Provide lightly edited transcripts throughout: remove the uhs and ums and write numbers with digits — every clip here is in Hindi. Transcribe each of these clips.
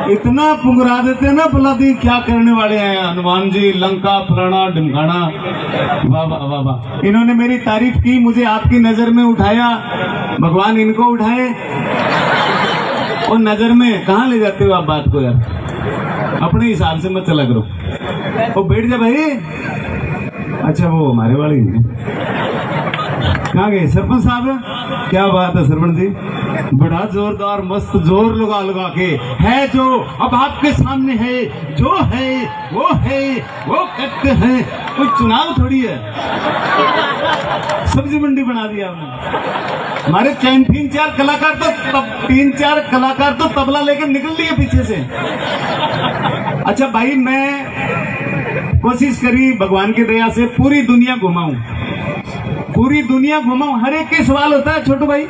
इतना पुंगरा देते ना बुलादी क्या करने वाले हैं हनुमान जी, लंका फलाना ढिमकाना। वाह वाह वाह वाह। इन्होंने मेरी तारीफ की, मुझे आपकी नजर में उठाया, भगवान इनको उठाए। और नजर में कहाँ ले जाते हो आप बात को यार, अपने हिसाब से मत चला करो। वो बैठ जा भाई। अच्छा वो हमारे वाले कहाँ गए सरपंच साहब? क्या बात है सरपंच जी, बड़ा जोरदार मस्त जोर लगा लगा के है जो अब आपके सामने है, जो है वो करते हैं। कोई चुनाव थोड़ी है, सब्जी मंडी बना दिया आपने। हमारे तीन चार कलाकार तो तबला लेकर निकल लिए पीछे से। अच्छा भाई मैं कोशिश करी भगवान की दया से पूरी दुनिया घुमाऊं, हर एक के सवाल होता है छोटू भाई।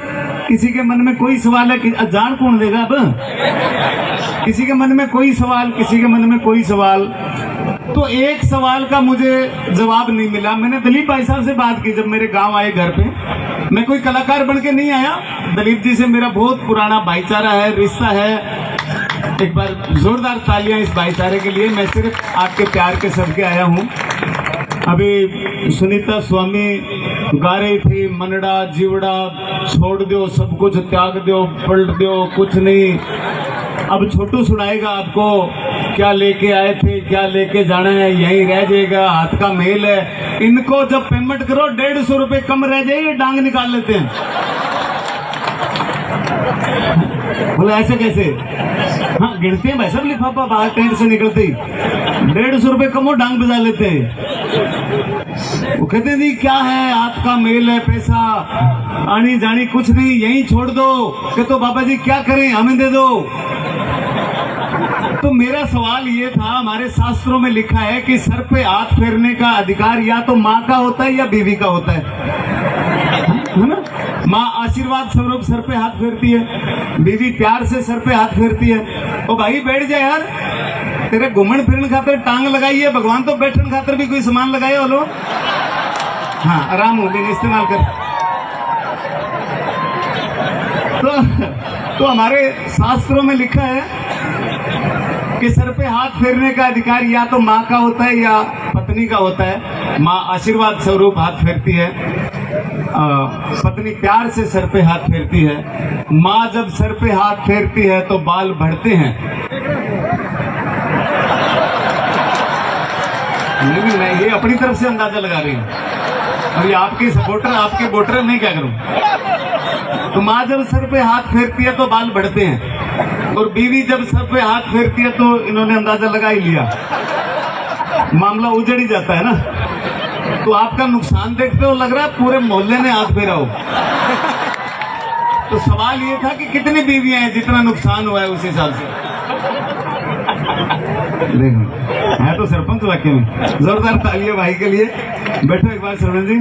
किसी के मन में कोई सवाल है कि जान कौन देगा अब, किसी के मन में कोई सवाल, किसी के मन में कोई सवाल। तो एक सवाल का मुझे जवाब नहीं मिला। मैंने दिलीप भाई साहब से बात की जब मेरे गांव आए घर पे। मैं कोई कलाकार बन के नहीं आया, दिलीप जी से मेरा बहुत पुराना भाईचारा है, रिश्ता है। एक बार जोरदार तालियां इस भाईचारे के लिए। मैं सिर्फ आपके प्यार के सदके आया हूँ। अभी सुनीता स्वामी गा रही थी, मनड़ा जीवड़ा छोड़ दो, सब कुछ त्याग दो, पलट दो, कुछ नहीं। अब छोटू सुनाएगा आपको, क्या लेके आए थे, क्या लेके जाना है, यहीं रह जाएगा, हाथ का मेल है। इनको जब पेमेंट करो 150 रुपए कम रह जाए, ये डांग निकाल लेते हैं। बोले ऐसे कैसे? हाँ गिनते हैं भाई सब लिफाफा बाहर टेंट से निकलते ही 150 रुपए कम हो डांग बजा लेते हैं। वो कहते जी क्या है, आपका मेल है, पैसा आनी जानी कुछ नहीं, यहीं छोड़ दो। कि तो बाबा जी क्या करें, हमें दे दो। तो मेरा सवाल ये था, हमारे शास्त्रों में लिखा है कि सर पे हाथ फेरने का अधिकार या तो माँ का होता है या बीवी का होता है ना। माँ आशीर्वाद स्वरूप सर पे हाथ फेरती है, बीवी प्यार से सर पे हाथ फेरती है। ओ भाई बैठ जाए यार, तेरे घूमन फिरन खातर टांग लगाई है, भगवान तो बैठन खातर भी कोई सामान लगाए बोलो। हाँ आराम हो गई, इस्तेमाल कर। तो हमारे शास्त्रों में लिखा है कि सर पे हाथ फेरने का अधिकार या तो माँ का होता है या पत्नी का होता है। माँ आशीर्वाद स्वरूप हाथ फेरती है, पत्नी प्यार से सर पे हाथ फेरती है। माँ जब सर पे हाथ फेरती है तो बाल बढ़ते हैं। लेकिन मैं ये अपनी तरफ से अंदाजा लगा रही हूँ, अभी आपके सपोर्टर आपके वोटर नहीं क्या करूं। तो माँ जब सर पे हाथ फेरती है तो बाल बढ़ते हैं, और बीवी जब सर पे हाथ फेरती है तो इन्होंने अंदाजा लगा ही लिया, मामला उजड़ ही जाता है ना। तो आपका नुकसान देखते हो लग रहा है पूरे मोहल्ले ने हाथ फेरा हो। तो सवाल ये था कि कितनी बीवियां हैं, जितना नुकसान हुआ है उस हिसाब से। देखो है तो सरपंच वाक्य में। जोरदार तालियां भाई के लिए। बैठो एक बार सरपंच जी।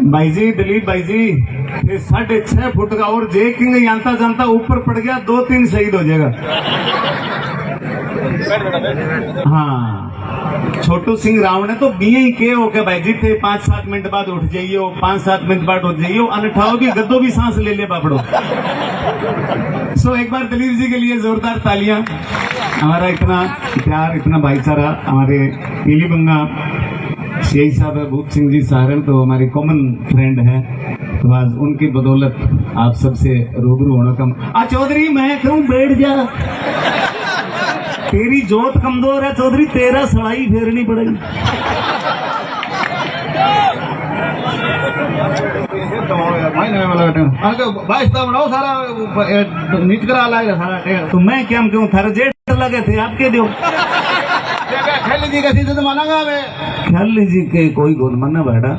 भाई जी दिलीप भाई जी, 6.5 फुट का और जे किंग जानता जानता ऊपर पड़ गया, 2-3 शहीद हो जाएगा। हाँ छोटू सिंह राव ने तो बिये ही के हो गया भाई जी थे, 5-7 मिनट बाद उठ जाइयो, 5-7 मिनट बाद उठ जाइयो, अनठाओ भी गद्दो भी सांस ले ले बापड़ो। सो एक बार दिलीप जी के लिए जोरदार तालियां। हमारा इतना प्यार, इतना भाईचारा, हमारे पीलीबंगा शेख साहब है, भूप सिंह जी सहारण तो हमारे कॉमन फ्रेंड है। तो आज उनकी बदौलत आप सबसे रूबरू होने का। चौधरी मैं कहूँ बैठ जा, तेरी जोत कमजोर है चौधरी, तेरा सड़ाई फेरनी पड़ेगी। भाई बनाओ सारा नीच करा लाएगा सारा। तो मैं क्या क्यों थारे जेठ लगे थे आपके दो ख्याली जी कैसी तो मानागा मैं ख्याली जी के कोई गोल मना बैठा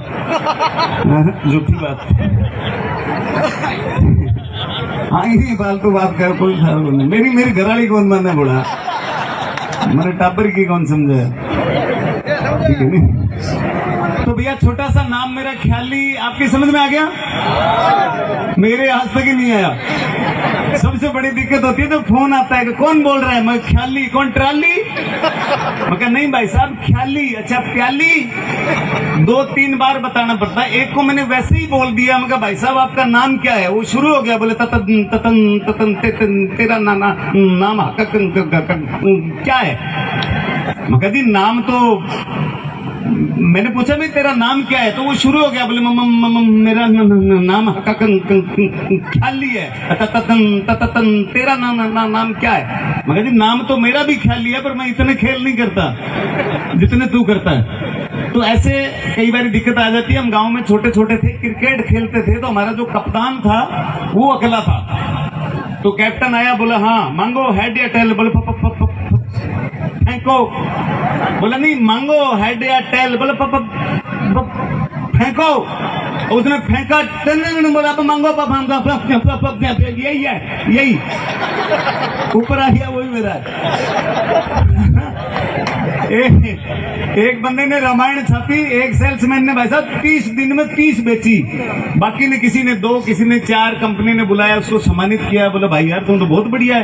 झूठी बात। हाँ ही फालतू बात कर, कोई खराब नहीं। मेरी घरवाली कौन माना बोला, मेरे टाबर की कौन समझे, ठीक है नहीं। तो भैया छोटा सा नाम मेरा ख्याली, आपकी समझ में आ गया? मेरे आज तक ही नहीं आया। सबसे बड़ी दिक्कत होती है तो फोन आता है कि कौन बोल रहा है, मैं ख्याली, कौन ट्राली मैं कहा नहीं भाई साहब ख्याली। अच्छा प्याली 2-3 बार बताना पड़ता है, एक को मैंने वैसे ही बोल दिया। मैं कहा भाई साहब आपका नाम क्या है? वो शुरू हो गया, बोले ततन ततन ततन तेरा नाम क्या है? मैं कहा जी नाम तो, मैंने पूछा भाई तेरा नाम क्या है? तो वो शुरू हो गया, बोले मेरा नाम ख्याली है। ततन तेरा नाम क्या है? मैं कहा जी नाम तो मेरा भी ख्याली है, पर मैं इतने खेल नहीं करता जितने तू करता है। तो ऐसे कई बार दिक्कत आ जाती है। हम गांव में छोटे छोटे थे, क्रिकेट खेलते थे, तो हमारा जो कप्तान था वो अकेला था। तो कैप्टन आया, बोला हाँ मांगो हेड या टेल? बोले फेंको। बोला नहीं मांगो हेड या टेल? बोले फेंको। उसने फेंका, बोला मांगो यही है, यही ऊपर आ गया, वही मेरा। एक बंदे ने रामायण छापी, एक सेल्समैन ने भाई साहब 30 दिन में 30 बेची, बाकी ने किसी ने 2, किसी ने 4, कंपनी ने बुलाया, उसको सम्मानित किया। बोला भाई यार तुम तो बहुत बढ़िया है,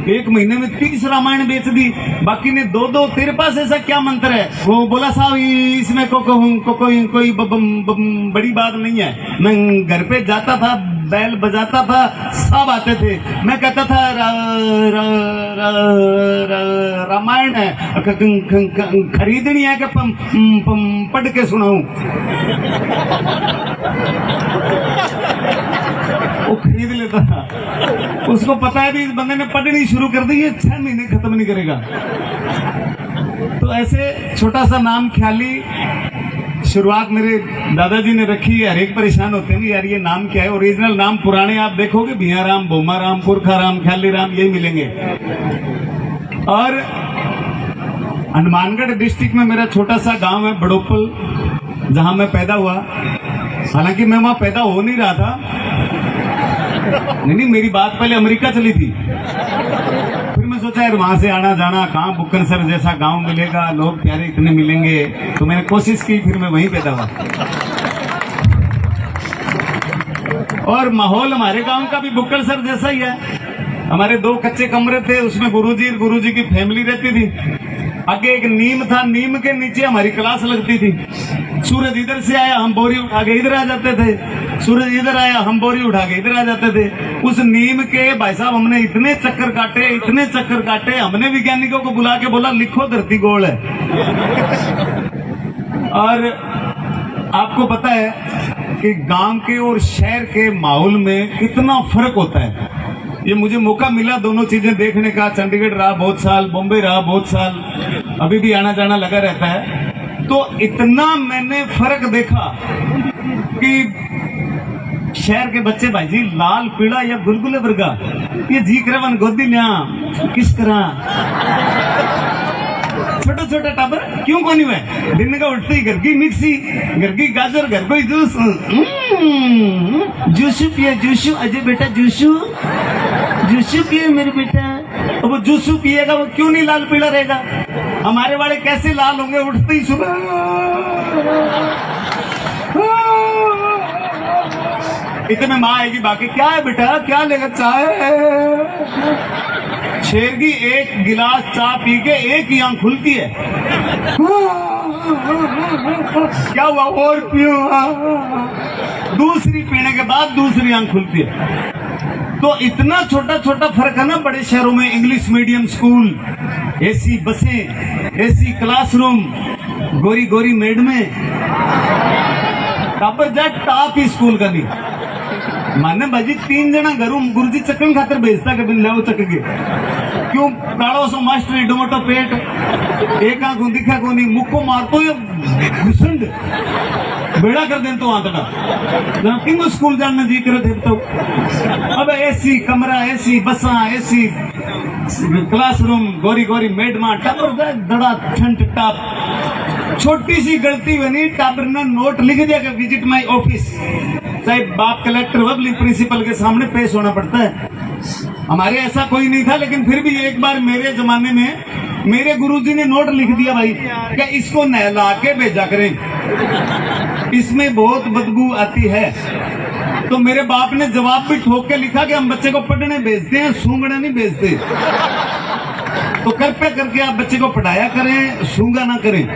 1 महीने में 30 रामायण बेच दी। बाकी ने 2-2, तेरे पास ऐसा क्या मंत्र है? वो बोला साहब इसमें कोई बड़ी बात नहीं है। मैं घर पे जाता था, बैल बजाता था, सब आते थे, मैं कहता था रामायण है, खरीदनी है कि पढ़ के सुनाऊं? वो खरीद लेता था। उसको पता है भी इस बंदे ने पढ़नी शुरू कर दी, ये 6 महीने खत्म नहीं करेगा। तो ऐसे छोटा सा नाम ख्याली शुरुआत मेरे दादाजी ने रखी है। हर एक परेशान होते हैं यार ये नाम क्या है। ओरिजिनल नाम पुराने आप देखोगे भियाराम, बोमाराम, पुरखाराम, ख्याली राम, यही मिलेंगे। और हनुमानगढ़ डिस्ट्रिक्ट में मेरा छोटा सा गांव है बड़ोपल, जहां मैं पैदा हुआ। हालांकि मैं वहां पैदा हो नहीं रहा था, नहीं मेरी बात पहले अमेरिका चली थी। फिर मैं सोचा यार वहां से आना जाना कहाँ, बुक्कनसर जैसा गांव मिलेगा, लोग प्यारे इतने मिलेंगे, तो मैंने कोशिश की, फिर मैं वहीं पैदा हुआ। और माहौल हमारे गांव का भी बुक्कनसर जैसा ही है। हमारे 2 कच्चे कमरे थे, उसमें गुरुजी की फैमिली रहती थी। आगे एक नीम था, नीम के नीचे हमारी क्लास लगती थी। सूरज इधर से आया, हम बोरी उठा के इधर आ जाते थे, सूरज इधर आया, हम बोरी उठा के इधर आ जाते थे। उस नीम के भाई साहब हमने इतने चक्कर काटे, हमने वैज्ञानिकों को बुला के बोला लिखो धरती गोल है। और आपको पता है कि गांव के और शहर के माहौल में कितना फर्क होता है। ये मुझे मौका मिला दोनों चीजें देखने का। चंडीगढ़ रहा बहुत साल, बॉम्बे रहा बहुत साल, अभी भी आना जाना लगा रहता है। तो इतना मैंने फर्क देखा कि शहर के बच्चे भाई जी लाल पीला या गुलगुले वर्गा, ये जी करवन गोदी लिया किस तरह छोटा छोटा टाबर क्यों को नहीं हुआ? दिन का उठते ही घर की मिक्सी, घर की गाजर, घर को जूस, जूसू पिए जूसू। अजय बेटा जूसू पिए मेरे बेटा। तो वो जूसू पिएगा, वो क्यों नहीं लाल पीला रहेगा? हमारे वाले कैसे लाल होंगे? उठते ही सुबह इतने माँ आएगी बाकी, क्या है बेटा, क्या लेगा? चाय। शेर की एक गिलास चाय पी के एक ही आंख खुलती है। क्या हुआ? और पियो। दूसरी पीने के बाद दूसरी आंख खुलती है। तो इतना छोटा छोटा फर्क है ना। बड़े शहरों में इंग्लिश मीडियम स्कूल, एसी बसें, एसी क्लासरूम, गोरी गोरी मैडमें, टापर जा टॉप स्कूल का नहीं माने भाजी 3 जना घरों गुरुजी चक्कन खातर भेजता कभी ले चक के क्यों? काड़ो सो मास्टर डोमोटो पेट, एक आंख दिखा को नहीं, मुख को मारतो ये घुसंड बेड़ा कर दे तो आंतड़ा किंग स्कूल जाने जी करे थे। तो अब एसी कमरा, एसी बसा, एसी क्लासरूम, गोरी गोरी मैडमा, टापर दड़ा छंट टाप। छोटी सी गलती बनी, टापर ने नोट लिख दिया कि विजिट माय ऑफिस। चाहे बाप कलेक्टर पब्लिक प्रिंसिपल के सामने पेश होना पड़ता है। हमारे ऐसा कोई नहीं था, लेकिन फिर भी एक बार मेरे जमाने में मेरे गुरुजी ने नोट लिख दिया भाई कि इसको नहला के भेजा करें, इसमें बहुत बदबू आती है। तो मेरे बाप ने जवाब भी ठोक के लिखा कि हम बच्चे को पढ़ने भेजते हैं, सूंघने नहीं भेजते। तो कृपया करके आप बच्चे को पढ़ाया करें, सूंगा ना करें।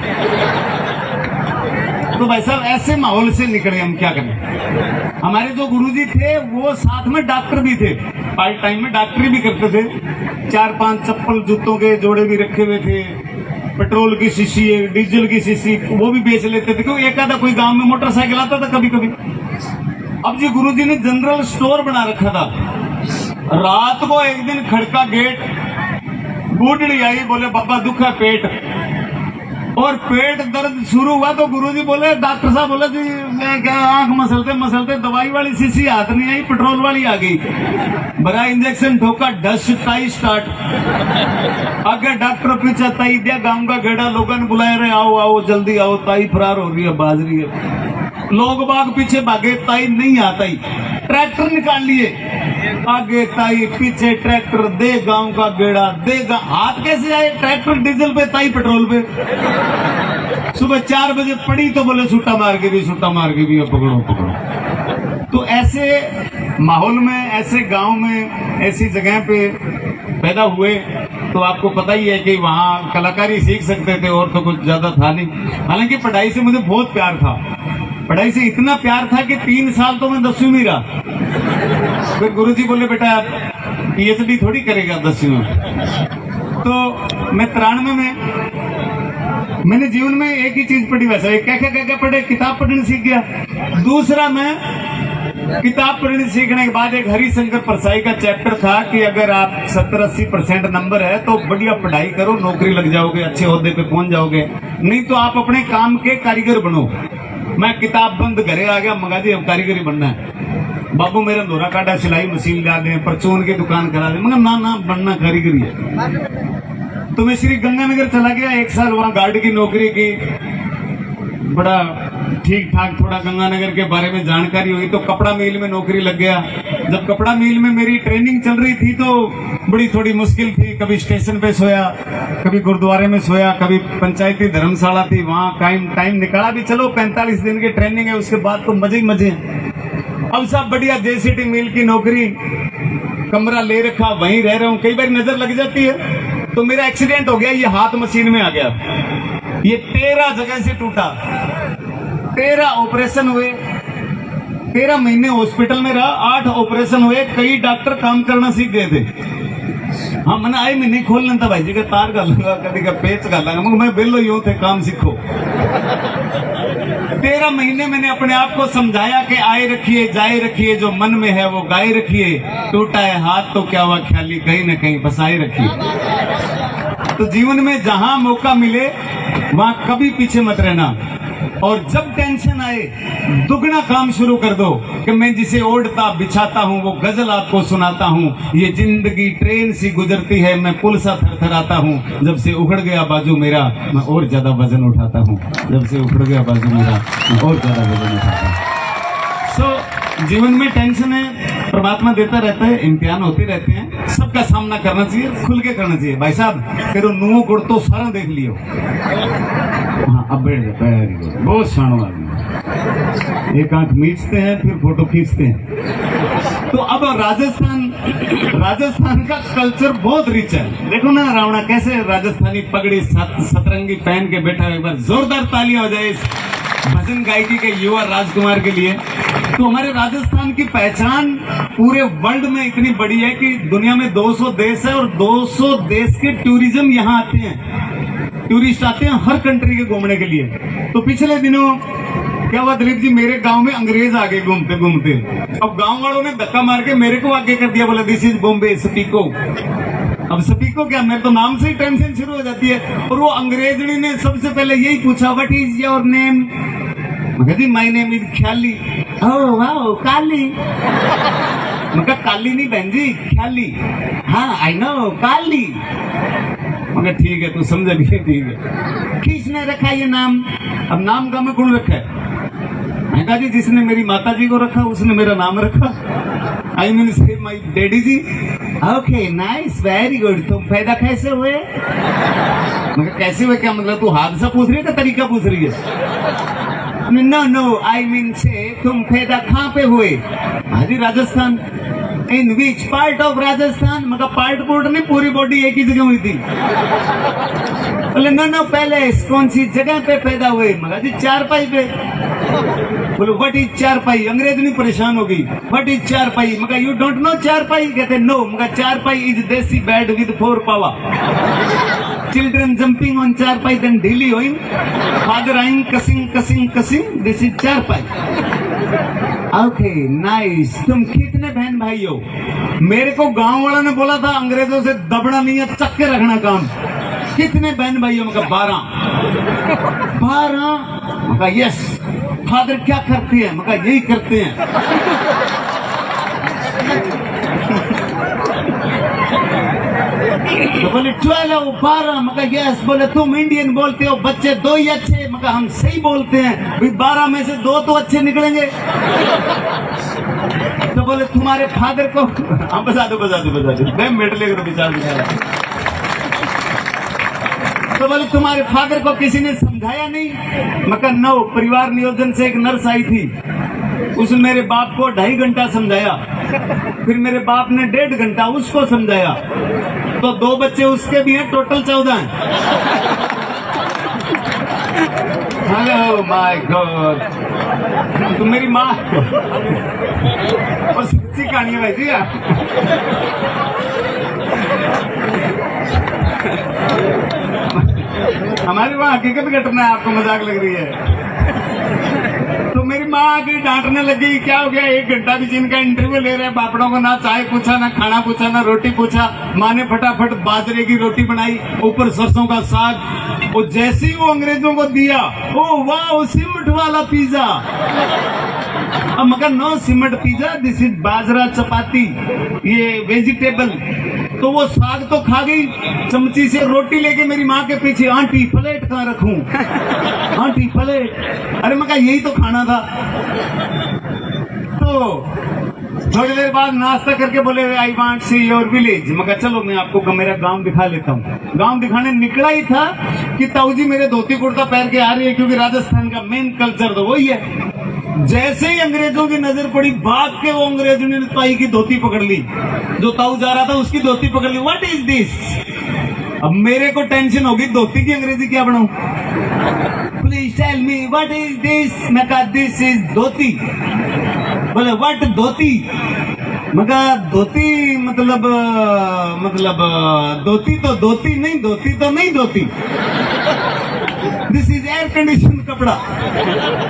तो भाई साहब ऐसे माहौल से निकले हम, क्या करें। हमारे जो गुरुजी थे वो साथ में डॉक्टर भी थे, पार्ट टाइम में डॉक्टरी भी करते थे। 4-5 चप्पल जूतों के जोड़े भी रखे हुए थे, पेट्रोल की शीशी, डीजल की शीशी वो भी बेच लेते थे, क्योंकि एक आधा कोई गांव में मोटरसाइकिल आता था कभी कभी। अब जी गुरुजी ने जनरल स्टोर बना रखा था। रात को एक दिन खड़का गेट, बूढ़ी आई, बोले बाबा दुख है पेट, और पेट दर्द शुरू हुआ तो गुरुजी बोले, डॉक्टर साहब बोले जी मैं क्या, आंख मसलते मसलते दवाई वाली शीशी हाथ नहीं आई, पेट्रोल वाली आ गई। बड़ा इंजेक्शन ठोका, डस टाई स्टार्ट। आगे डॉक्टर पीछे ताई दिया, गांव का गेड़ा, लोगों ने बुलाया, रहे आओ आओ जल्दी आओ, ताई फरार हो रही है, बाज रही है। लोग बाग पीछे भागे, ताई नहीं आता ही। ट्रैक्टर निकाल लिए, आगे ताई पीछे ट्रैक्टर, दे गांव का गेड़ा, दे हाथ कैसे आए, ट्रैक्टर डीजल पे, ताई पेट्रोल पे। सुबह 4 बजे पड़ी तो बोले छुट्टा मार के भी, छुट्टा मार के भी, अब पकड़ो पकड़ो। तो ऐसे माहौल में, ऐसे गांव में, ऐसी जगह पे पैदा हुए, तो आपको पता ही है कि वहाँ कलाकारी सीख सकते थे, और तो कुछ ज्यादा था नहीं। हालांकि पढ़ाई से मुझे बहुत प्यार था, पढ़ाई से इतना प्यार था कि 3 साल तो मैं 10वीं में रहा। फिर गुरुजी बोले बेटा PhD थोड़ी करेगा 10वीं में। तो मैं 93 में मैंने जीवन में एक ही चीज पढ़ी, वैसे क्या क्या क्या क्या पढ़े, किताब पढ़ने सीख गया। दूसरा मैं किताब पढ़ने सीखने के बाद एक हरिशंकर परसाई का चैप्टर था कि अगर आप 70-80% नंबर है तो बढ़िया पढ़ाई करो, नौकरी लग जाओगे, अच्छे ओहदे पे पहुंच जाओगे, नहीं तो आप अपने काम के कारीगर बनो। मैं किताब बंद घरे आ गया, मगा जी अब कारीगरी बनना है। बाबू मेरा दोरा काटा, सिलाई मशीन ला दे, परचून की दुकान करा दे, मगर ना बनना कारीगरी है। तो मैं श्री गंगानगर चला गया, 1 साल वहां गार्ड की नौकरी की, बड़ा ठीक ठाक थोड़ा गंगानगर के बारे में जानकारी हुई, तो कपड़ा मिल में नौकरी लग गया। जब कपड़ा मिल में मेरी ट्रेनिंग चल रही थी तो बड़ी थोड़ी मुश्किल थी, कभी स्टेशन पे सोया, कभी गुरुद्वारे में सोया, कभी पंचायती धर्मशाला थी, वहां टाइम निकाला भी। चलो 45 दिन की ट्रेनिंग है, उसके बाद तो मजे ही मजे हैं। अब सब बढ़िया JCT मिल की नौकरी, कमरा ले रखा, वहीं रह रहा हूँ। कई बार नजर लग जाती है, तो मेरा एक्सीडेंट हो गया, ये हाथ मशीन में आ गया, ये 13 जगह से टूटा, 13 ऑपरेशन हुए, 13 महीने हॉस्पिटल में रहा, 8 ऑपरेशन हुए, कई डॉक्टर काम करना सीख गए थे। हाँ मैंने आई में नहीं खोलना था भाई जी का तार का लगा, कभी का पेच का लगा, मैं बेलो यूं थे, काम सीखो। 13 महीने मैंने अपने आप को समझाया कि आए रखिए जाए रखिए, जो मन में है वो गाए रखिए, टूटा है हाथ तो क्या हुआ ख्याली, कहीं न कहीं बसाए रखिए। तो जीवन में जहां मौका मिले वहां कभी पीछे मत रहना, और जब टेंशन आए दुगना काम शुरू कर दो कि मैं जिसे ओढ़ता बिछाता हूँ वो गजल आपको सुनाता हूँ। ये जिंदगी ट्रेन सी गुजरती है, मैं पुल सा थरथराता हूँ, जब से उखड़ गया बाजू मेरा मैं और ज्यादा वजन उठाता हूँ, जब से उखड़ गया बाजू मेरा मैं और ज्यादा वजन उठाता हूँ। जीवन में टेंशन है, परमात्मा देता रहता है, इम्तिहान होते रहते हैं, सबका सामना करना चाहिए, खुल के करना चाहिए। भाई साहब तेरे नुओं गुड़ तो सारा देख लियो। हाँ अब बैठ जा, वेरी गुड, बहुत शानो आदमी। एक आंख मीचते हैं फिर फोटो खींचते हैं। तो अब राजस्थान का कल्चर बहुत रिच है। देखो ना रावणा कैसे राजस्थानी पगड़ी सतरंगी पहन के बैठा है। एक बार जोरदार तालियां हो जाए इस भजन गायकी के युवा राजकुमार के लिए। तो हमारे राजस्थान की पहचान पूरे वर्ल्ड में इतनी बड़ी है कि दुनिया में 200 देश है और 200 देश के टूरिज्म यहाँ आते हैं, टूरिस्ट आते हैं हर कंट्री के घूमने के लिए। तो पिछले दिनों क्या हुआ दिलीप जी, मेरे गांव में अंग्रेज आ गए घूमते घूमते। अब गांव वालों ने धक्का मार के मेरे को आगे कर दिया, बोला दिस इज बॉम्बे स्पीको। अब स्पीको क्या, मेरे तो नाम से ही टेंशन शुरू हो जाती है। और वो अंग्रेजनी ने सबसे पहले यही पूछा, व्हाट इज योर नेम? जी my name is Khayali. Oh wow, Kali. मैं काली नहीं बहन जी, ख्याली। हाँ आई नो काली। मगर ठीक है, तू समझ भी, ठीक है। किसने रखा ये नाम? अब नाम का मैं कौन रखा है? मैं कहा जी जिसने मेरी माता जी को रखा उसने मेरा नाम रखा। I mean say my daddy ji. Okay nice, very good. तुम पैदा कैसे हुए? मगर कैसे हुए क्या मतलब, तू हादसा पूछ रही है का तरीका पूछ रही है? नो नो, आई मीन से तुम पैदा कहाँ पे हुए? हाँ जी राजस्थान। इन विच पार्ट ऑफ राजस्थान? मगर पार्ट पुर्ट नहीं, पूरी बॉडी एक ही जगह हुई थी। बोले नो पहले कौन सी जगह पे पैदा हुए? मगर जी चारपाई पे। बोलो व्हाट इज चारपाई? अंग्रेज नहीं परेशान होगी, व्हाट इज चारपाई? मगर यू डोंट नो चारपाई? कहते नो। मगर charpai is desi bed with 4 pawa. Children jumping on चारपाई, then daily going. Father eyeing, cussing. This is चारपाई. Okay, nice. तुम कितने बहन भाई हो? मेरे को गांव वाला ने बोला था अंग्रेजों से दबना नहीं है, चक्के रखना काम। कितने बहन भाई हो? मगर 12। 12? मगर यस। फादर क्या करते हैं? मगर यही करते हैं। तो बोले 12 12। मगर यस। बोले तुम इंडियन बोलते हो, बच्चे 2 ही अच्छे। मगर हम सही बोलते हैं भाई, 12 में से 2 तो अच्छे निकलेंगे। तो बोले तुम्हारे फादर को हम बजा दो मैं मेडले को विचार। तो बोले तुम्हारे फादर को किसी ने समझाया नहीं? मगर नो। परिवार नियोजन से एक नर्स आई थी, उसने मेरे बाप को 2.5 घंटा समझाया, फिर मेरे बाप ने 1.5 घंटा उसको समझाया। तो 2 बच्चे उसके भी हैं, टोटल 14 हैं। Hello my God. तो मेरी माँ और सच्ची कहानी है भाई जी। हमारी वहाँ हकीकत घटना है, आपको मजाक लग रही है। तो मेरी माँ आके डांटने लगी, क्या हो गया? 1 घंटा भी जिनका इंटरव्यू ले रहे हैं, बापड़ों को ना चाय पूछा, ना खाना पूछा, ना रोटी पूछा। माँ ने फटाफट बाजरे की रोटी बनाई, ऊपर सरसों का साग। वो जैसे ही वो अंग्रेजों को दिया, ओ वाह सिमट वाला पिज्जा। अब मगर नो सिमट पिज्जा, दिस इज बाजरा चपाती, ये वेजिटेबल। तो वो साग तो खा गई, चमची से रोटी लेके मेरी माँ के पीछे, आंटी प्लेट कहाँ रखूं? Aunty plate. अरे मगर यही तो खाना था। तो थोड़ी देर बाद नाश्ता करके बोले I want see your village. मगर चलो मैं आपको मेरा गांव दिखा लेता हूँ। गांव दिखाने निकला ही था कि ताऊ जी मेरे धोती कुर्ता पहन के आ रही है, क्योंकि राजस्थान का मेन कल्चर तो वही है। जैसे ही अंग्रेजों की नजर पड़ी, भाग के वो अंग्रेजों ने ताई की धोती पकड़ ली। जो ताऊ जा रहा था उसकी धोती पकड़ ली। What is this? अब मेरे को टेंशन होगी, धोती की अंग्रेजी क्या बनाऊं? Please tell me what is this? मैं कहा दिस इज धोती। बोले व्हाट धोती? मगर धोती मतलब धोती तो धोती नहीं, धोती तो नहीं धोती। दिस इज एयर कंडीशन कपड़ा।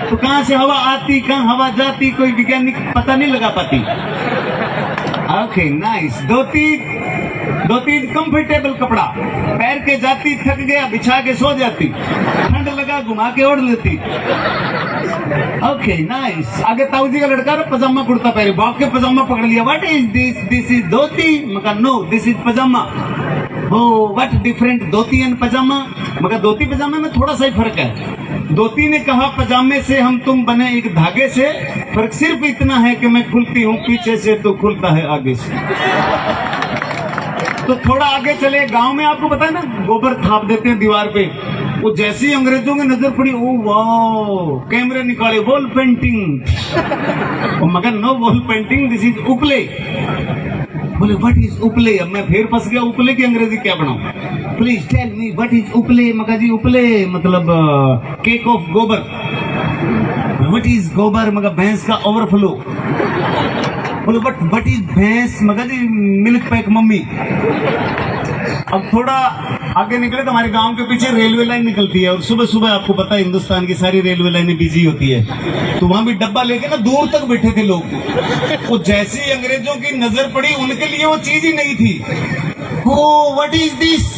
तो कहाँ से हवा आती, कहाँ हवा जाती, कोई वैज्ञानिक पता नहीं लगा पाती। Okay nice. धोती कंफर्टेबल कपड़ा, पैर के जाती, थक गया बिछा के सो जाती, ठंड लगा घुमा के ओढ़ लेती। Okay nice. आगे ताऊ जी का लड़का पजामा कुर्ता पहने, बाप के पजामा पकड़ लिया। What is this? This is dhoti. मगर नो, दिस इज पजामा। हो what different dhoti and pyjama? मगर धोती पजामे में थोड़ा सा ही फर्क है। धोती ने कहा पजामे से हम तुम बने एक धागे से, फर्क सिर्फ इतना है कि मैं खुलती हूँ पीछे से, तो खुलता है आगे से। तो थोड़ा आगे चले, गांव में आपको पता है ना, गोबर थाप देते हैं दीवार पे। वो जैसी अंग्रेजों की नजर पड़ी, ओ वाह, कैमरे निकाले, वॉल पेंटिंग। मगर no wall painting, this is uple. बोले व्हाट इज उपले? अब मैं फिर फंस गया, उपले की अंग्रेजी क्या बनाऊं? Please tell me what is uple? मगर जी उपले मतलब cake of gobar. What is gobar? मगर भैंस का ओवरफ्लो। बोले व्हाट इज भैंस? मगर जी मिल्क पैक मम्मी। अब थोड़ा आगे निकले तो हमारे गांव के पीछे रेलवे लाइन निकलती है, और सुबह सुबह आपको पता है हिंदुस्तान की सारी रेलवे लाइनें बिजी होती है। तो वहां भी डब्बा लेके ना दूर तक बैठे थे लोग। वो जैसे ही अंग्रेजों की नजर पड़ी, उनके लिए वो चीज ही नहीं थी। हो व्हाट इज दिस?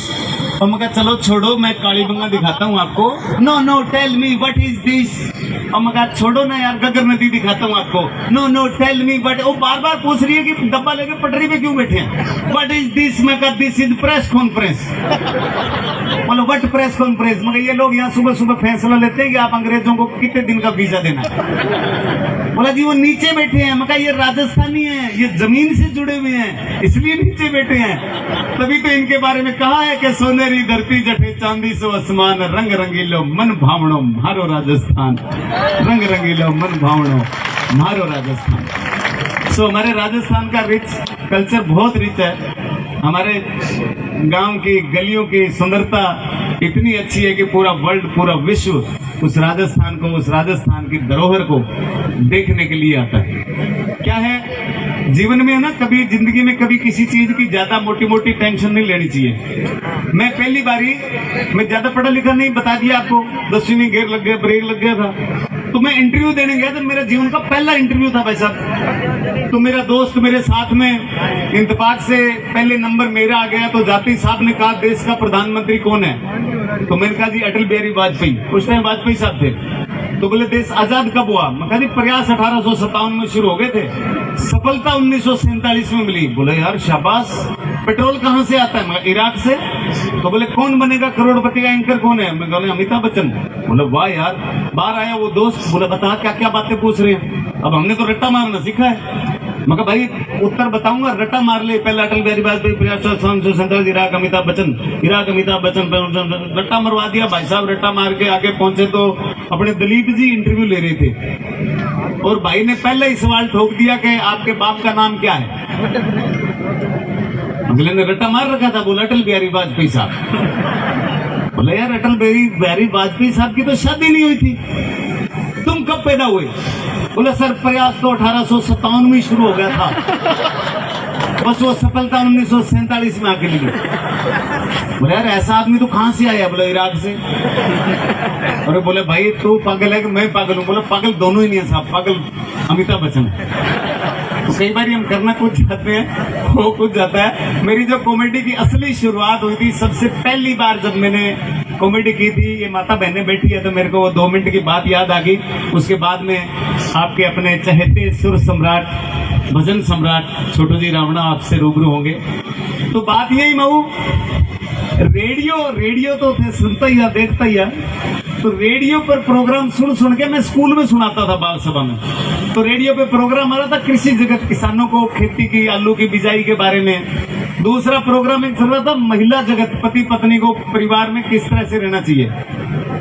और मैं कहा चलो छोड़ो, मैं कालीबंगा दिखाता हूँ आपको। No tell me what is this? और मैं कहा छोड़ो ना यार, गगर नदी दिखाता हूँ आपको। No tell me what? वो बार बार पूछ रही है कि डब्बा लेके पटरी पे क्यों बैठे हैं? What is this? मैं कहा दिस इज प्रेस कॉन्फ्रेंस। बोलो व्हाट प्रेस कॉन्फ्रेंस? मगर ये लोग यहाँ सुबह सुबह फैसला लेते हैं कि आप अंग्रेजों को कितने दिन का वीजा देना है। बोला जी वो नीचे बैठे हैं। मैं कहा ये राजस्थानी है, ये जमीन से जुड़े हुए हैं, इसलिए नीचे बैठे हैं। तभी तो इनके बारे में कहा है कि सोनेरी धरती जठे चांदी सो आसमान, रंग रंगीलो मन भावणो मारो राजस्थान, रंग रंगीलो मन भावणो मारो राजस्थान। तो हमारे राजस्थान का रिच कल्चर बहुत रिच है। हमारे गांव की गलियों की सुंदरता इतनी अच्छी है कि पूरा वर्ल्ड, पूरा विश्व उस राजस्थान को, उस राजस्थान की धरोहर को देखने के लिए आता है। क्या है जीवन में है ना, कभी जिंदगी में कभी किसी चीज की ज्यादा मोटी मोटी टेंशन नहीं लेनी चाहिए। मैं पहली बारी, मैं ज्यादा पढ़ा लिखा नहीं, बता दिया आपको, 10वीं में गेयर लग गया, ब्रेक लग गया था, तो मैं इंटरव्यू देने गया था। मेरा जीवन का पहला इंटरव्यू था भाई साहब। तो मेरा दोस्त मेरे साथ में, इंतफाक से पहले नंबर मेरा आ गया। तो जाति साहब ने कहा देश का प्रधानमंत्री कौन है? तो मैंने कहा जी अटल बिहारी वाजपेयी। उस टाइम वाजपेयी साहब थे। तो बोले देश आजाद कब हुआ? मैं कहा जी प्रयास 1857 में शुरू हो गए थे, सफलता 1947 में मिली। बोले यार शाबाश, पेट्रोल कहाँ से आता है? मैं इराक से। तो बोले कौन बनेगा करोड़पति का एंकर कौन है? मैं बोले अमिताभ बच्चन। बोले वाह यार। बाहर आया वो दोस्त, बोले बता क्या क्या बातें पूछ रहे हैं। अब हमने तो रट्टा मारना सीखा है। मैं कहा भाई उत्तर बताऊंगा, रट्टा मार ले। पहले अटल बिहारी वाजपेयी, प्रयास 1947, इराक अमिताभ बच्चन, इराक अमिताभ बच्चन, रट्टा मरवा दिया भाई साहब। रट्टा मार के आगे पहुंचे तो अपने दिलीप जी इंटरव्यू ले रहे थे और भाई ने पहले ही सवाल ठोक दिया कि आपके बाप का नाम क्या है? अगले ने रट्टा मार रखा था, बोला अटल बिहारी वाजपेयी साहब। बोला यार अटल बिहारी वाजपेयी साहब की तो शादी नहीं हुई थी, तुम कब पैदा हुए? बोला सर प्रयास तो 1857 में शुरू हो गया था, बस वो सफलता 1947 में आके मिली। बोले यार ऐसा आदमी तो कहां से आया? बोले इराक से। अरे बोले भाई तू पागल है कि मैं पागल हूँ? बोले पागल दोनों ही नहीं है साहब, पागल अमिताभ बच्चन है। तो कई बार हम करना कुछ चाहते हैं, हो कुछ जाता है। मेरी जो कॉमेडी की असली शुरुआत हुई थी, सबसे पहली बार जब मैंने कॉमेडी की थी, ये माता बहनें बैठी है तो मेरे को वो 2 मिनट की बात याद आ गई। उसके बाद में आपके अपने चहेते सुर सम्राट, भजन सम्राट छोटू जी रावणा आपसे रूबरू होंगे। तो बात यही मऊ, रेडियो तो थे सुनता ही है, देखता ही है। तो रेडियो पर प्रोग्राम सुन के मैं स्कूल में सुनाता था, बाल सभा में। तो रेडियो पे प्रोग्राम आ रहा था कृषि जगत, किसानों को खेती की, आलू की बिजाई के बारे में। दूसरा प्रोग्राम एक चल रहा था महिला जगत, पति पत्नी को परिवार में किस तरह से रहना चाहिए।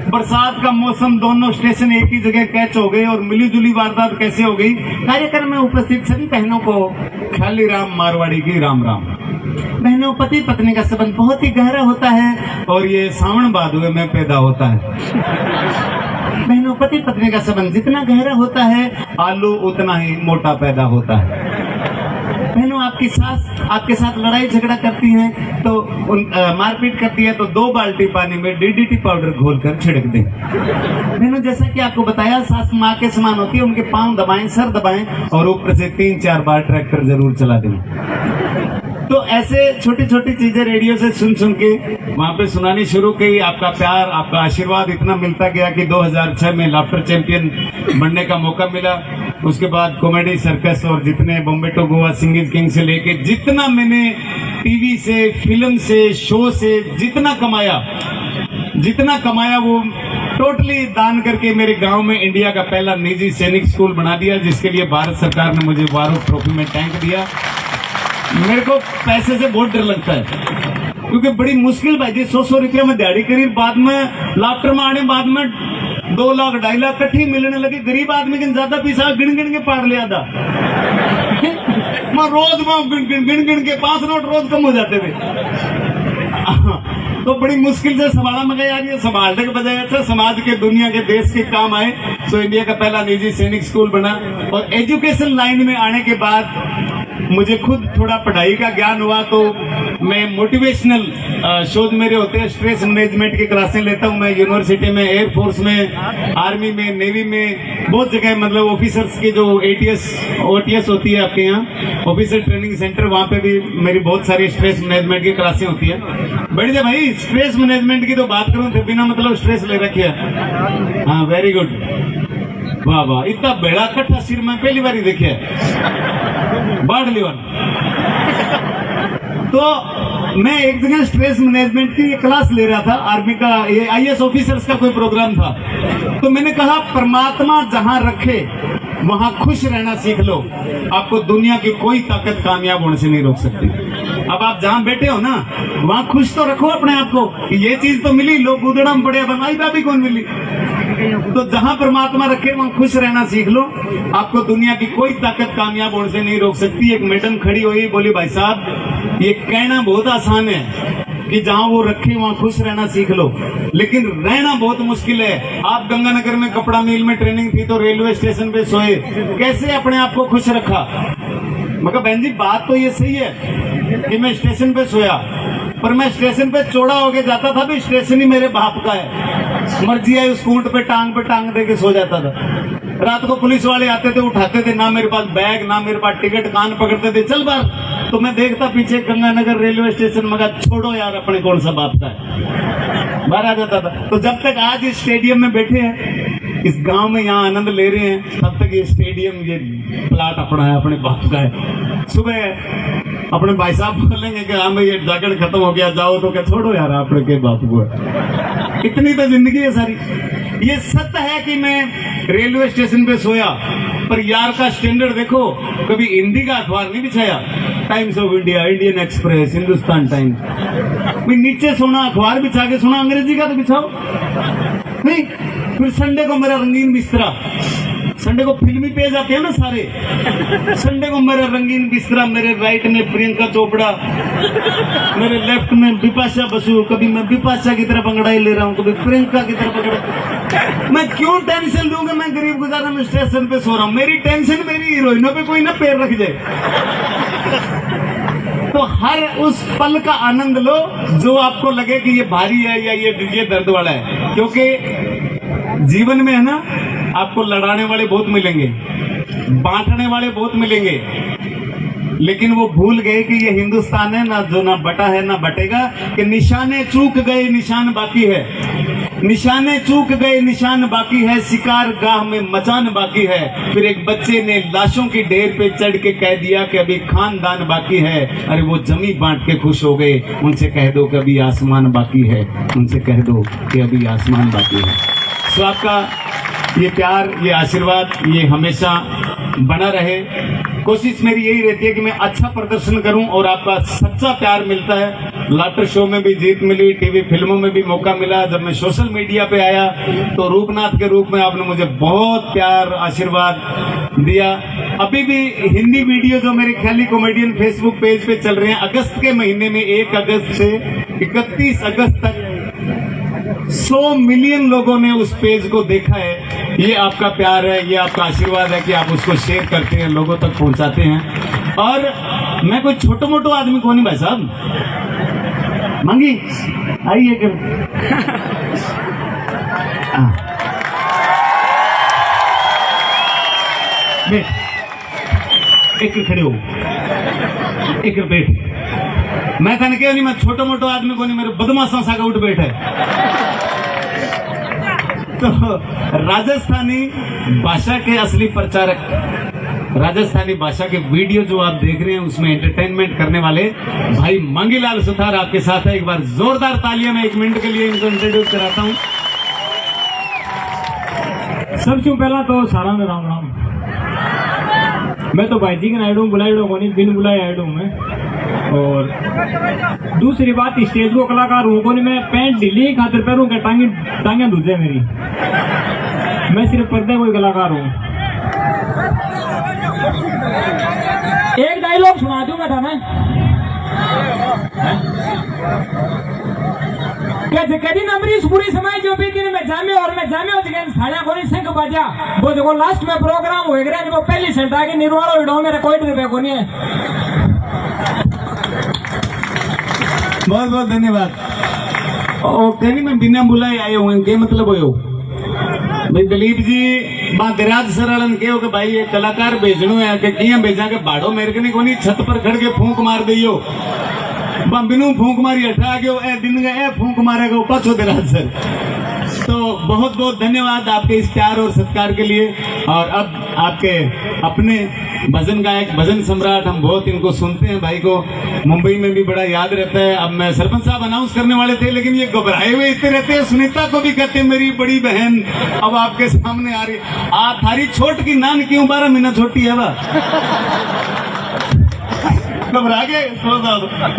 बरसात का मौसम, दोनों स्टेशन एक ही जगह कैच हो गए और मिलीजुली वारदात कैसे हो गई। कार्यक्रम में उपस्थित सभी बहनों को खाली राम मारवाड़ी की राम राम। बहनों, पति पत्नी का संबंध बहुत ही गहरा होता है और ये सावन भादवे में पैदा होता है। बहनों, पति पत्नी का संबंध जितना गहरा होता है, आलू उतना ही मोटा पैदा होता है। बहनों, आपकी सास आपके साथ लड़ाई झगड़ा करती है तो मारपीट करती है तो 2 बाल्टी पानी में डीडीटी पाउडर घोलकर छिड़क दें। बहनों, जैसा कि आपको बताया, सास माँ के समान होती है, उनके पांव दबाएं, सर दबाएं और ऊपर से 3-4 बार ट्रैक्टर जरूर चला दें। तो ऐसे छोटी छोटी चीजें रेडियो से सुन के वहां पे सुनानी शुरू की। आपका प्यार, आपका आशीर्वाद इतना मिलता गया कि 2006 में लाफ्टर चैंपियन बनने का मौका मिला। उसके बाद कॉमेडी सर्कस और जितने Bombay to Goa, singing king से लेके जितना मैंने टीवी से, फिल्म से, शो से जितना कमाया वो टोटली दान करके मेरे गांव में इंडिया का पहला निजी सैनिक स्कूल बना दिया, जिसके लिए भारत सरकार ने मुझे वारो ट्रॉफी में टैंक दिया। मेरे को पैसे से बहुत डर लगता है क्योंकि बड़ी मुश्किल भाई जी 100 रुपया में दिहाड़ी करी, बाद में लाफ्टर में आने, बाद में 2 लाख 2.5 लाख कट्ठी मिलने लगी। गरीब आदमी के ज्यादा पैसा गिन के पार लिया था। मैं रोज गिन के 5 नोट रोज कम हो जाते थे। तो बड़ी मुश्किल से संभाला। मगर यार ये संभालने के बजाय अच्छा समाज के, दुनिया के, देश के काम आए। तो इंडिया का पहला निजी सैनिक स्कूल बना और एजुकेशन लाइन में आने के बाद मुझे खुद थोड़ा पढ़ाई का ज्ञान हुआ। तो मैं मोटिवेशनल शोध मेरे होते हैं, स्ट्रेस मैनेजमेंट की क्लासें लेता हूं मैं यूनिवर्सिटी में, एयरफोर्स में, आर्मी में, नेवी में, बहुत जगह। मतलब ऑफिसर्स की जो OTS होती है आपके यहाँ, ऑफिसर ट्रेनिंग सेंटर, वहां पे भी मेरी बहुत सारी स्ट्रेस मैनेजमेंट की क्लासें होती है। बड़ी दे भाई, स्ट्रेस मैनेजमेंट की तो बात करूं तो बिना मतलब स्ट्रेस ले रखी है। हाँ, वेरी गुड, वाह वाह, इतना बेड़ा कट्ठा सिर में पहली बार ही देखे बाढ़ लिया। तो मैं एक जगह स्ट्रेस मैनेजमेंट की क्लास ले रहा था, आर्मी का, ये IAS ऑफिसर्स का कोई प्रोग्राम था। तो मैंने कहा परमात्मा जहां रखे वहां खुश रहना सीख लो, आपको दुनिया की कोई ताकत कामयाब होने से नहीं रोक सकती। अब आप जहां बैठे हो ना, वहां खुश तो रखो अपने आप को कि ये चीज तो मिली, लोग उधड़म पड़े, बनाई भाभी कौन मिली। तो जहां परमात्मा रखे वहां खुश रहना सीख लो। आपको दुनिया की कोई ताकत कामयाब होने से नहीं रोक सकती। एक मैडम खड़ी हुई, बोली भाई साहब ये कहना बहुत आसान है कि जहां वो रखे वहां खुश रहना सीख लो, लेकिन रहना बहुत मुश्किल है। आप गंगानगर में कपड़ा मिल में ट्रेनिंग थी तो रेलवे स्टेशन पे सोए, कैसे अपने आप को खुश रखा? मगर बहन जी बात तो ये सही है कि मैं स्टेशन पे सोया, पर मैं स्टेशन पे चौड़ा होके जाता था भी स्टेशन ही मेरे बाप का है, मर्जी आई उस ऊंट पे टांग दे के सो जाता था। रात को पुलिस वाले आते थे, उठाते थे, ना मेरे पास बैग ना मेरे पास टिकट, कान पकड़ते थे चल बाहर, तो मैं देखता पीछे गंगानगर रेलवे स्टेशन, मगर छोड़ो यार अपने कौन सा बाप का है, बाहर आ जाता था। तो जब तक आज इस स्टेडियम में बैठे हैं, इस गांव में यहाँ आनंद ले रहे हैं, तब तक ये स्टेडियम ये प्लाट अपना है, अपने बाप का है। सुबह अपने भाई साहब बोलेंगे कि हाँ भाई ये जैकेट खत्म हो गया जाओ, तो क्या छोड़ो यार अपने के बाप को है। इतनी तो जिंदगी है सारी। ये सत्य है कि मैं रेलवे स्टेशन पे सोया, पर यार का स्टैंडर्ड देखो, कभी हिंदी का अखबार नहीं बिछाया, times of India, Indian express, Hindustan times, नीचे सोना अखबार बिछा के सोना, अंग्रेजी का तो बिछाओ नहीं। फिर संडे को मेरा रंगीन बिस्तरा, संडे को फिल्मी पेज आते हैं ना सारे, संडे को मेरा रंगीन बिस्तरा, मेरे राइट में प्रियंका चोपड़ा, मेरे लेफ्ट में बिपाशा बसु, कभी मैं बिपाशा की तरफ अंगड़ाई ले रहा हूँ, कभी प्रियंका की तरफ अंगड़ाई। मैं क्यों टेंशन लूंगा? मैं गरीब गुजारा में स्टेशन पे सो रहा हूँ, मेरी टेंशन मेरी हीरोइनों पे कोई ना पैर रख जाए। तो हर उस पल का आनंद लो जो आपको लगे कि ये भारी है या ये दर्द वाला है, क्योंकि जीवन में है ना, आपको लड़ाने वाले बहुत मिलेंगे, बांटने वाले बहुत मिलेंगे, लेकिन वो भूल गए कि ये हिंदुस्तान है ना, जो ना बटा है ना बटेगा, कि निशाने चूक गए निशान बाकी है, निशाने चूक गए निशान बाकी है, शिकार गाह में मचान बाकी है। फिर एक बच्चे ने लाशों की ढेर पे चढ़ के कह दिया कि अभी खानदान बाकी है। अरे वो जमी बांट के खुश हो गए, उनसे कह दो कि अभी आसमान बाकी है, उनसे कह दो कि अभी आसमान बाकी है। तो आपका ये प्यार, ये आशीर्वाद, ये हमेशा बना रहे। कोशिश मेरी यही रहती है कि मैं अच्छा प्रदर्शन करूं और आपका सच्चा प्यार मिलता है। लाटर शो में भी जीत मिली, टीवी फिल्मों में भी मौका मिला। जब मैं सोशल मीडिया पे आया तो रूपनाथ के रूप में आपने मुझे बहुत प्यार आशीर्वाद दिया। अभी भी हिंदी वीडियो जो मेरे ख्याली कॉमेडियन फेसबुक पेज पे चल रहे हैं, अगस्त के महीने में 1 अगस्त से 31 अगस्त तक 100 मिलियन लोगों ने उस पेज को देखा है। ये आपका प्यार है, ये आपका आशीर्वाद है कि आप उसको शेयर करते हैं, लोगों तक पहुंचाते हैं। और मैं कोई छोटो मोटो आदमी को नहीं भाई साहब, मांगी आइए कर एक खड़े हो, एक बैठ। मैं था नहीं, मैं छोटो मोटो आदमी को नहीं, मेरे बदमाशा सा उठ बैठा है। तो राजस्थानी भाषा के असली प्रचारक, राजस्थानी भाषा के वीडियो जो आप देख रहे हैं उसमें एंटरटेनमेंट करने वाले भाई मंगीलाल सुथार आपके साथ है। एक बार जोरदार तालियां में 1 मिनट के लिए इनको इंट्रोड्यूस कराता हूं। सबसे पहला तो सारा में राम राम। मैं तो भाई जी के आइड हूँ, बुलाइड को नहीं, बिन बुलाए आइड हूँ मैं। और दूसरी बात, स्टेज को कलाकार हूँ को नहीं, मैं पैंट ढीली खातिर पैरों के टांगे दूजे मेरी, मैं सिर्फ पर्दे कोई कलाकार हूँ। एक डायलॉग सुना दूंगा था मैं, कभी अमरीश पूरी समाज जो भी दिन में जामे और मैं जामे हो गए साड़ा को नहीं संग बाजा वो देखो लास्ट में प्रोग्राम हो गया वो पहली सेंट आगे निर्वाणो विडो मेरा कोई रुपये को नहीं है। बहुत बहुत धन्यवाद। और कहनी मैं बिना बुलाए आए हुए, क्या मतलब हो भाई दिलीप जी बादराज सरलन के कि भाई ये कलाकार भेजनो है कि किया भेजा के बाड़ो मेरे के नहीं कोनी, छत पर खड़ के फूंक मार दियो, बिनू फूंक मारी हटा गयो, ए दिन गए ए फूंक मारेगा पाछो दिराज सर। तो बहुत बहुत धन्यवाद आपके इस प्यार और सत्कार के लिए। और अब आपके अपने भजन गायक, भजन सम्राट, हम बहुत इनको सुनते हैं, भाई को मुंबई में भी बड़ा याद रहता है। अब मैं सरपंच साहब अनाउंस करने वाले थे, लेकिन ये घबराए हुए इतने रहते हैं। सुनीता को भी कहते हैं मेरी बड़ी बहन, अब आपके सामने आ रही। आ थारी छोट की नान क्यों 12 महीना छोटी है वह, घबरा गए।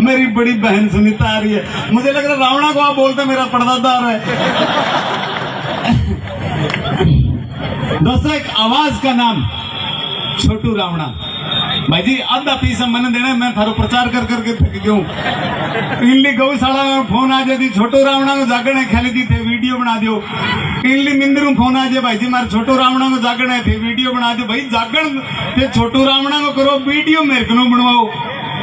मेरी बड़ी बहन सुनीता आ रही है, मुझे लग रहा रावणा को आप बोलते मेरा पर्दादार है। दोस्तों एक आवाज का नाम छोटू रावणा। भाई जी आधा पीसा मन देना, मैं थारो प्रचार कर करके थक गया हूँ। इनली गौशाला में फोन आ जाती छोटू रावणा को जागने खेली थी थे वीडियो बना दियो। इनली मिंदरू फोन आ जाए भाई जी मारे छोटू रावणा को जागने थे वीडियो बना दो। भाई जागण थे छोटू रावणा को करो वीडियो मेरे को बनवाओ।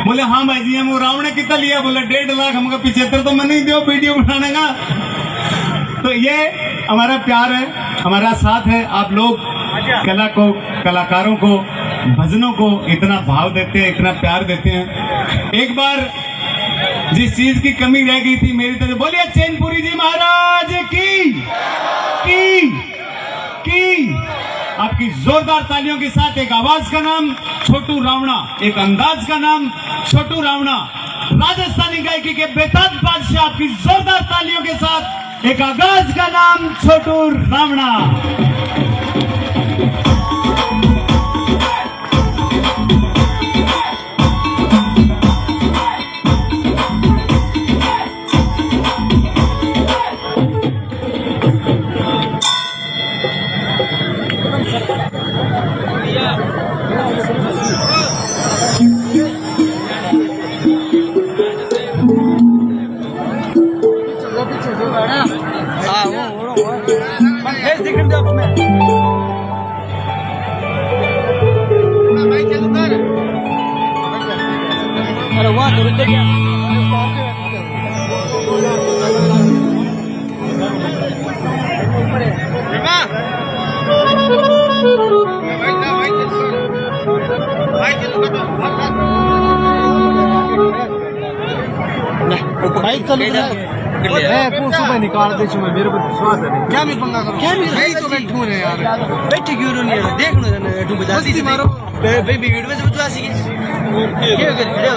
बोले हाँ भाई जी हम वो रावण कितना लिया? बोले 1.5 लाख। हमको 75 तो मन ही दो वीडियो बनाने का। तो ये हमारा प्यार है, हमारा साथ है। आप लोग कला को, कलाकारों को, भजनों को इतना भाव देते हैं, इतना प्यार देते हैं। एक बार जिस चीज की कमी रह गई थी मेरी तरफ, बोलिए चैनपुरी जी महाराज की आपकी जोरदार तालियों के साथ एक आवाज का नाम छोटू रावणा, एक अंदाज का नाम छोटू रावणा, राजस्थानी गायकी के बेताज बादशाह आपकी जोरदार तालियों के साथ एक आगाज का नाम छोटू रावणा। अरे वाह तो क्या भाई चलो मैं कौन सुबह निकाल दे मैं मेरे को विश्वास है क्या मैं पंगा करूं क्या मैं तो बैठूं रे यार बैठे क्यों नहीं है देख लो ना तुम बजाती थी मारो भाई वीडियो में सब तो आसी क्या कर रहे हो